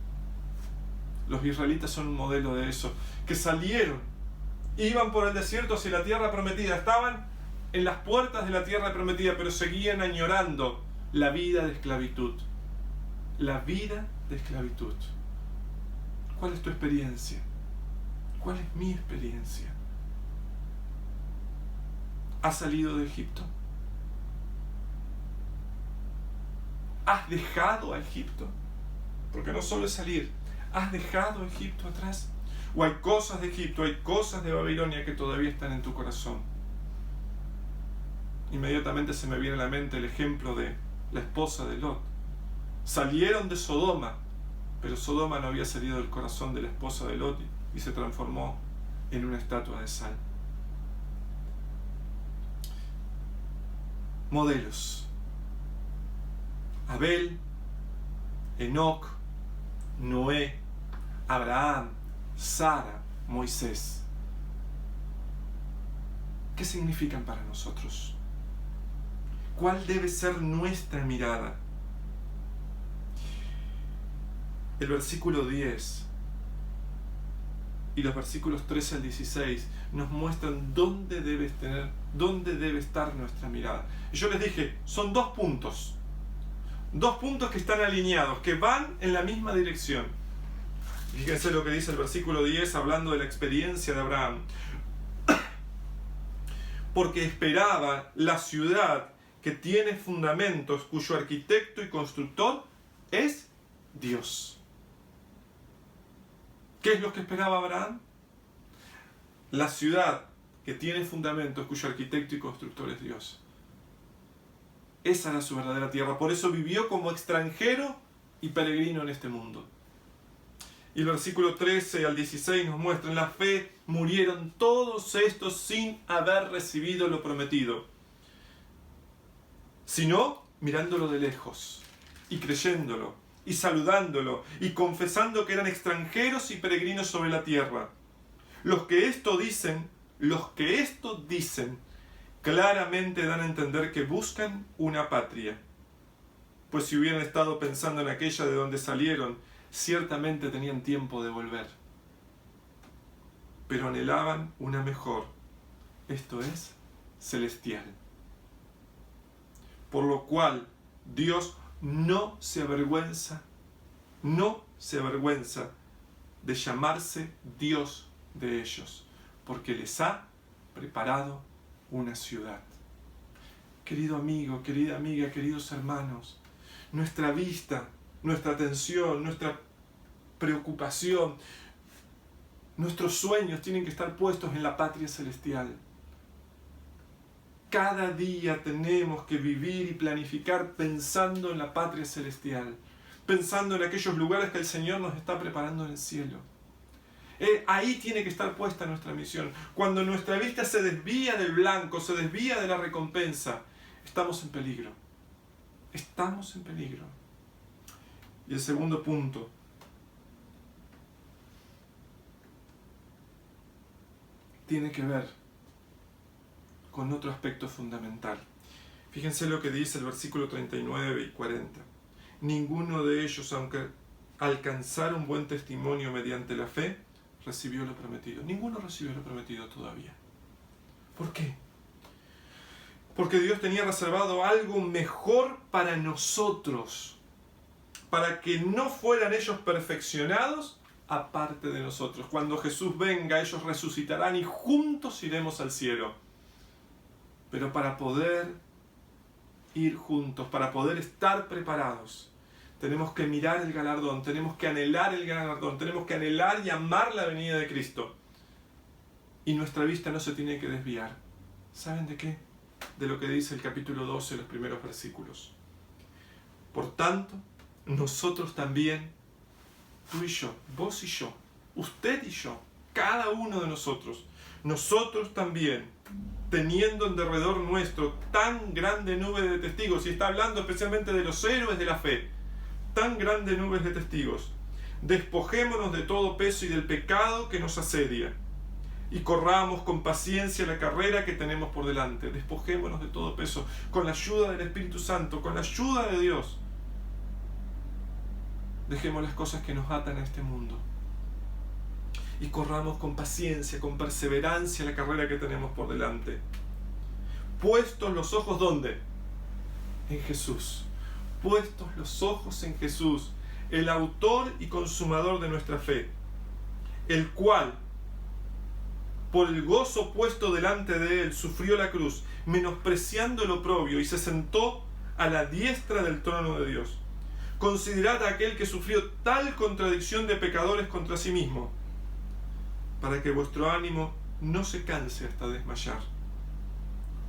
Los israelitas son un modelo de eso, que salieron, iban por el desierto hacia la tierra prometida, estaban en las puertas de la tierra prometida, pero seguían añorando la vida de esclavitud. La vida de esclavitud. ¿Cuál es tu experiencia? ¿Cuál es mi experiencia? ¿Has salido de Egipto? ¿Has dejado a Egipto? Porque no solo es salir, ¿has dejado a Egipto atrás? ¿O hay cosas de Egipto, hay cosas de Babilonia que todavía están en tu corazón? Inmediatamente se me viene a la mente el ejemplo de la esposa de Lot. Salieron de Sodoma, pero Sodoma no había salido del corazón de la esposa de Lot y se transformó en una estatua de sal. Modelos: Abel, Enoc, Noé, Abraham, Sara, Moisés. ¿Qué significan para nosotros? ¿Cuál debe ser nuestra mirada? El versículo 10 y los versículos 13 al 16 nos muestran dónde debe estar nuestra mirada. Y yo les dije, son dos puntos que están alineados, que van en la misma dirección. Fíjense lo que dice el versículo 10 hablando de la experiencia de Abraham. Porque esperaba la ciudad que tiene fundamentos, cuyo arquitecto y constructor es Dios. ¿Qué es lo que esperaba Abraham? La ciudad que tiene fundamentos, cuyo arquitecto y constructor es Dios. Esa era su verdadera tierra. Por eso vivió como extranjero y peregrino en este mundo. Y el versículo 13 al 16 nos muestra: en la fe murieron todos estos sin haber recibido lo prometido, sino mirándolo de lejos y creyéndolo y saludándolo y confesando que eran extranjeros y peregrinos sobre la tierra. Los que esto dicen, claramente dan a entender que buscan una patria. Pues si hubieran estado pensando en aquella de donde salieron, ciertamente tenían tiempo de volver. Pero anhelaban una mejor, esto es, celestial. Por lo cual Dios no se avergüenza de llamarse Dios de ellos, porque les ha preparado una ciudad. Querido amigo, querida amiga, queridos hermanos, nuestra vista, nuestra atención, nuestra preocupación, nuestros sueños tienen que estar puestos en la patria celestial. Cada día tenemos que vivir y planificar pensando en la patria celestial, pensando en aquellos lugares que el Señor nos está preparando en el cielo. Ahí tiene que estar puesta nuestra misión. Cuando nuestra vista se desvía del blanco, se desvía de la recompensa, estamos en peligro. Estamos en peligro. Y el segundo punto: tiene que ver con otro aspecto fundamental. Fíjense lo que dice el versículo 39 y 40. Ninguno de ellos, aunque alcanzaron buen testimonio mediante la fe, recibió lo prometido. Ninguno recibió lo prometido todavía. ¿Por qué? Porque Dios tenía reservado algo mejor para nosotros, para que no fueran ellos perfeccionados aparte de nosotros. Cuando Jesús venga, ellos resucitarán y juntos iremos al cielo. Pero para poder ir juntos, para poder estar preparados, tenemos que mirar el galardón, tenemos que anhelar el galardón, tenemos que anhelar y amar la venida de Cristo. Y nuestra vista no se tiene que desviar. ¿Saben de qué? De lo que dice el capítulo 12, los primeros versículos. Por tanto, nosotros también, tú y yo, vos y yo, usted y yo, cada uno de nosotros, nosotros también, teniendo en derredor nuestro tan grande nube de testigos, y está hablando especialmente de los héroes de la fe, tan grande nube de testigos, despojémonos de todo peso y del pecado que nos asedia, y corramos con paciencia la carrera que tenemos por delante. Despojémonos de todo peso, con la ayuda del Espíritu Santo, con la ayuda de Dios. Dejemos las cosas que nos atan a este mundo y corramos con paciencia, con perseverancia la carrera que tenemos por delante. Puestos los ojos, ¿dónde? En Jesús. Puestos los ojos en Jesús, el autor y consumador de nuestra fe, el cual, por el gozo puesto delante de él, sufrió la cruz, menospreciando el oprobio, y se sentó a la diestra del trono de Dios. Considerad a aquel que sufrió tal contradicción de pecadores contra sí mismo, para que vuestro ánimo no se canse hasta desmayar,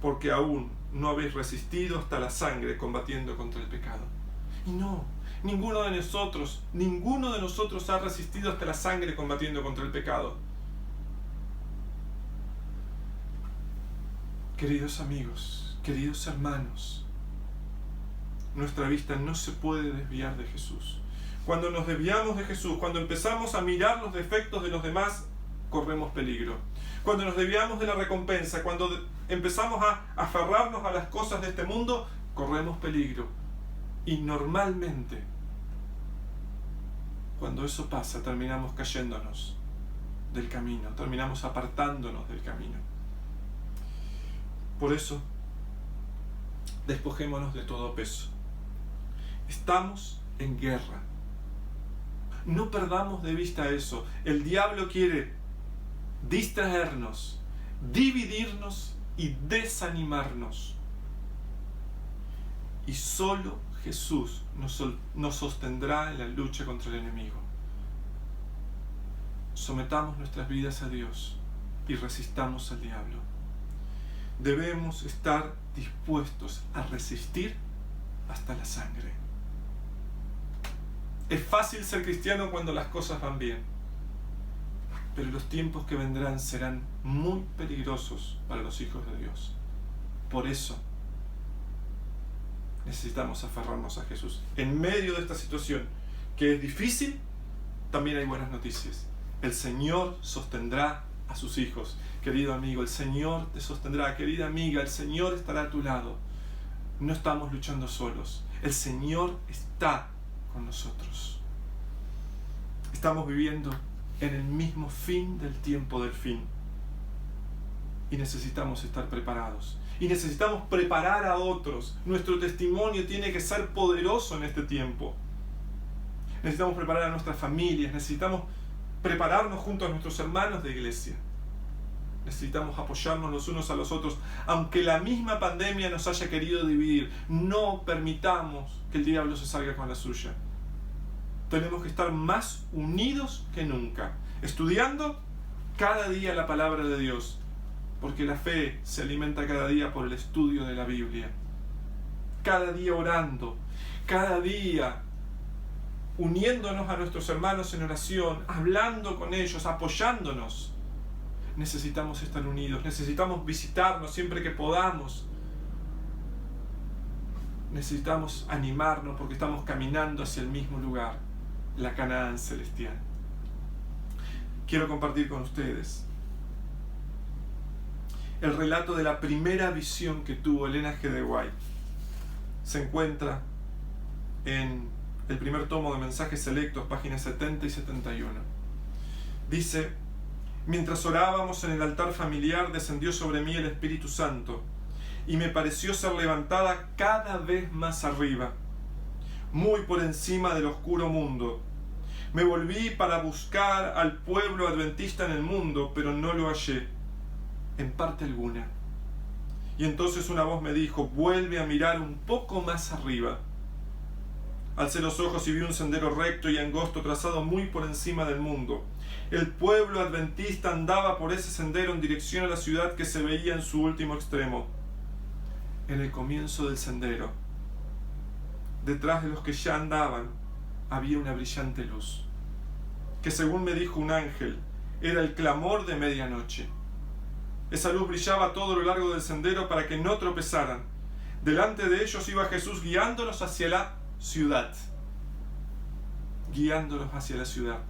porque aún no habéis resistido hasta la sangre combatiendo contra el pecado. Y no, ninguno de nosotros ha resistido hasta la sangre combatiendo contra el pecado. Queridos amigos, queridos hermanos, nuestra vista no se puede desviar de Jesús. Cuando nos desviamos de Jesús, cuando empezamos a mirar los defectos de los demás, corremos peligro. Cuando nos desviamos de la recompensa, cuando empezamos a aferrarnos a las cosas de este mundo, corremos peligro. Y normalmente, cuando eso pasa, terminamos cayéndonos del camino, terminamos apartándonos del camino. Por eso, despojémonos de todo peso. Estamos en guerra. No perdamos de vista eso. El diablo quiere distraernos, dividirnos y desanimarnos. Y solo Jesús nos sostendrá en la lucha contra el enemigo. Sometamos nuestras vidas a Dios y resistamos al diablo. Debemos estar dispuestos a resistir hasta la sangre. Es fácil ser cristiano cuando las cosas van bien, pero los tiempos que vendrán serán muy peligrosos para los hijos de Dios. Por eso necesitamos aferrarnos a Jesús. En medio de esta situación, que es difícil, también hay buenas noticias. El Señor sostendrá a sus hijos. Querido amigo, el Señor te sostendrá. Querida amiga, el Señor estará a tu lado. No estamos luchando solos. El Señor está con nosotros. Estamos viviendo en el mismo fin del tiempo del fin. Y necesitamos estar preparados. Y necesitamos preparar a otros. Nuestro testimonio tiene que ser poderoso en este tiempo. Necesitamos preparar a nuestras familias. Necesitamos prepararnos junto a nuestros hermanos de iglesia. Necesitamos apoyarnos los unos a los otros. Aunque la misma pandemia nos haya querido dividir, no permitamos que el diablo se salga con la suya. Tenemos que estar más unidos que nunca, estudiando cada día la palabra de Dios, porque la fe se alimenta cada día por el estudio de la Biblia. Cada día orando, cada día uniéndonos a nuestros hermanos en oración, hablando con ellos, apoyándonos. Necesitamos estar unidos, necesitamos visitarnos siempre que podamos. Necesitamos animarnos porque estamos caminando hacia el mismo lugar, la Canaán celestial. Quiero compartir con ustedes el relato de la primera visión que tuvo Elena G. de White. Se encuentra en el primer tomo de Mensajes Selectos, páginas 70 y 71. Dice: mientras orábamos en el altar familiar, descendió sobre mí el Espíritu Santo y me pareció ser levantada cada vez más arriba, muy por encima del oscuro mundo. Me volví para buscar al pueblo adventista en el mundo, pero no lo hallé, en parte alguna. Y entonces una voz me dijo: vuelve a mirar un poco más arriba. Alcé los ojos y vi un sendero recto y angosto trazado muy por encima del mundo. El pueblo adventista andaba por ese sendero en dirección a la ciudad que se veía en su último extremo. En el comienzo del sendero, detrás de los que ya andaban, había una brillante luz, que según me dijo un ángel, era el clamor de medianoche. Esa luz brillaba a todo lo largo del sendero para que no tropezaran. Delante de ellos iba Jesús guiándolos hacia la ciudad. Guiándolos hacia la ciudad.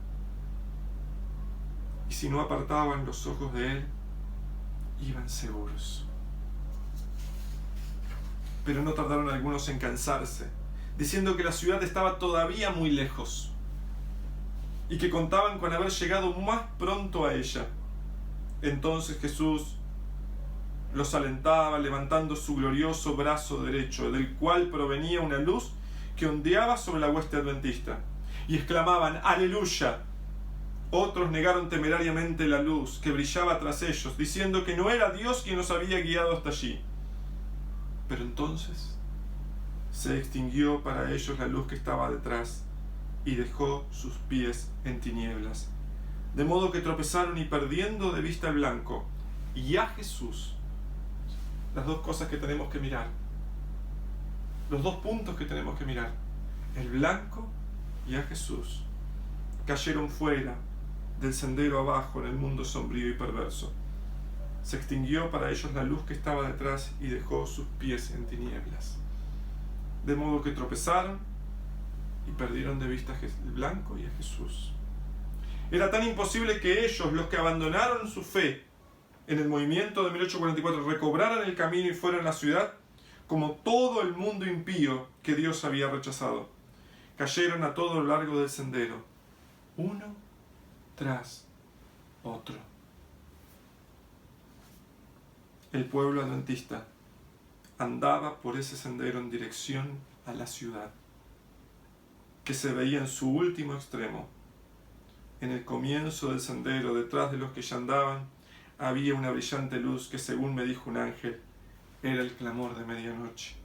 Y si no apartaban los ojos de él, iban seguros. Pero no tardaron algunos en cansarse, diciendo que la ciudad estaba todavía muy lejos y que contaban con haber llegado más pronto a ella. Entonces Jesús los alentaba levantando su glorioso brazo derecho, del cual provenía una luz que ondeaba sobre la hueste adventista, y exclamaban: ¡Aleluya! Otros negaron temerariamente la luz que brillaba tras ellos, diciendo que no era Dios quien los había guiado hasta allí. Pero entonces se extinguió para ellos la luz que estaba detrás y dejó sus pies en tinieblas, de modo que tropezaron y, perdiendo de vista el blanco y a Jesús, las dos cosas que tenemos que mirar, los dos puntos que tenemos que mirar, el blanco y a Jesús, cayeron fuera del sendero abajo en el mundo sombrío y perverso. Se extinguió para ellos la luz que estaba detrás y dejó sus pies en tinieblas, de modo que tropezaron y perdieron de vista el blanco y a Jesús. Era tan imposible que ellos, los que abandonaron su fe en el movimiento de 1844, recobraran el camino y fueran a la ciudad, como todo el mundo impío que Dios había rechazado. Cayeron a todo lo largo del sendero, uno tras otro. El pueblo adventista andaba por ese sendero en dirección a la ciudad, que se veía en su último extremo. En el comienzo del sendero, detrás de los que ya andaban, había una brillante luz que, según me dijo un ángel, era el clamor de medianoche.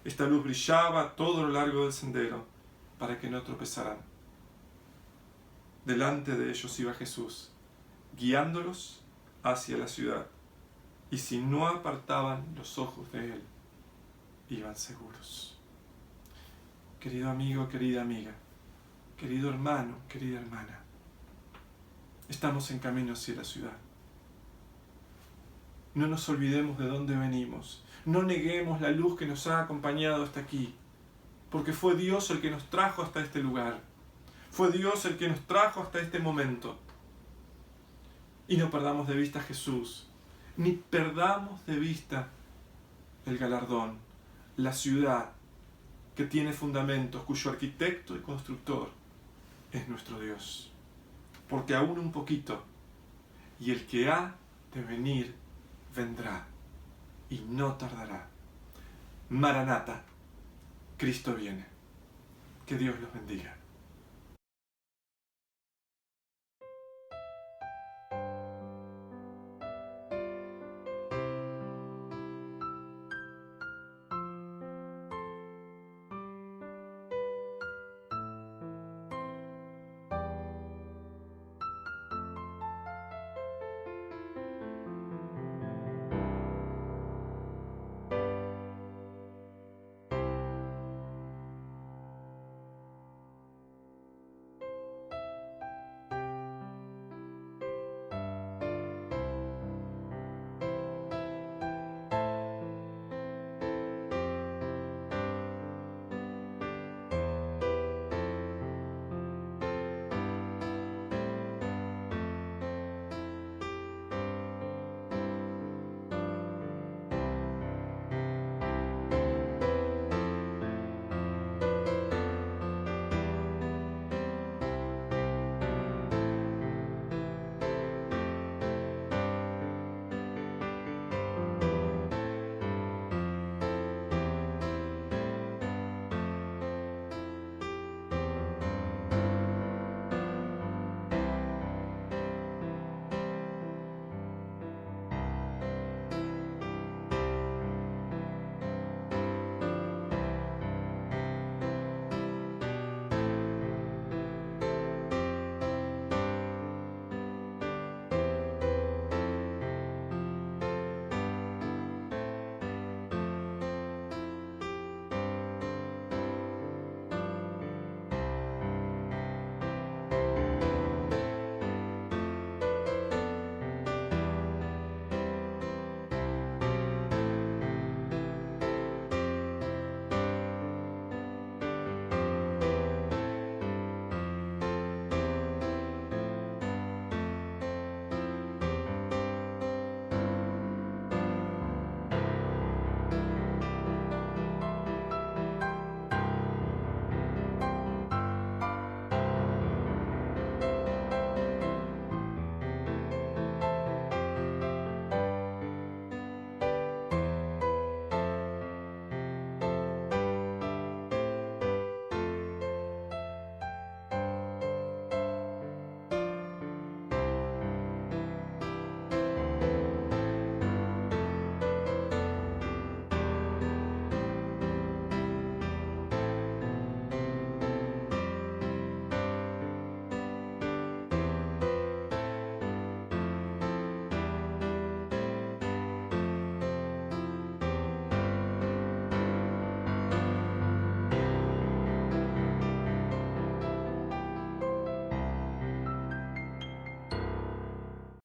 Esta luz brillaba a todo lo largo del sendero para que no tropezaran. Delante de ellos iba Jesús, guiándolos hacia la ciudad, y si no apartaban los ojos de él, iban seguros. Querido amigo, querida amiga, querido hermano, querida hermana, estamos en camino hacia la ciudad. No nos olvidemos de dónde venimos. No neguemos la luz que nos ha acompañado hasta aquí, porque fue Dios el que nos trajo hasta este lugar. Fue Dios el que nos trajo hasta este momento. Y no perdamos de vista a Jesús, ni perdamos de vista el galardón, la ciudad que tiene fundamentos, cuyo arquitecto y constructor es nuestro Dios. Porque aún un poquito, y el que ha de venir vendrá, y no tardará. Maranata, Cristo viene. Que Dios los bendiga.